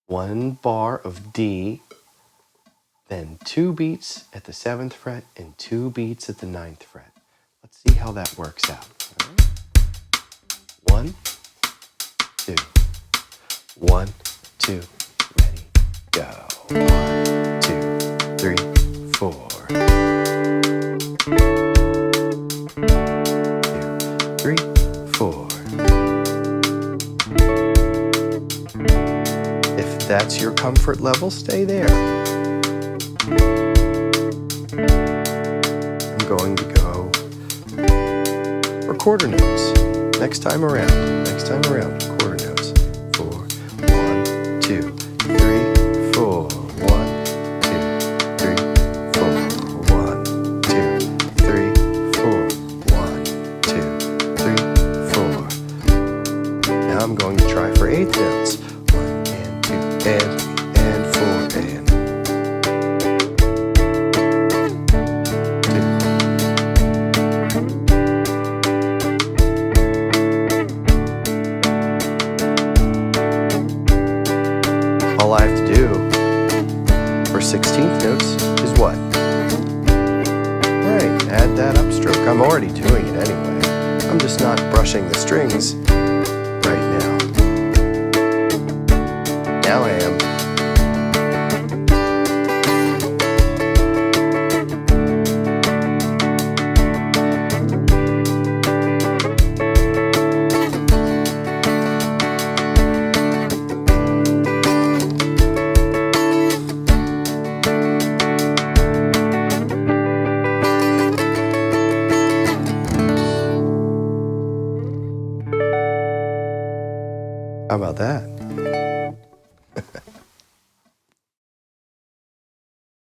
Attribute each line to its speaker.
Speaker 1: 1 bar of D, then 2 beats at the 7th fret and 2 beats at the 9th fret. Let's see how that works out. All right. 1, 2, 1, 2, ready, go. 1, 2, 3, 4. 2, 3, 4. If that's your comfort level, stay there. I'm going to go for quarter notes. Next time around, quarter notes. 4, 1, 2, 3, 4. 1, 2, 3, 4. 1, 2, 3, 4. 1, 2, 3, 4. Now I'm going to try for 8th notes. 1 and 2 and 4 and 2. All I have to do for 16th notes is what? Right, add that upstroke. I'm already doing it anyway. I'm just not brushing the strings right now. Now I am.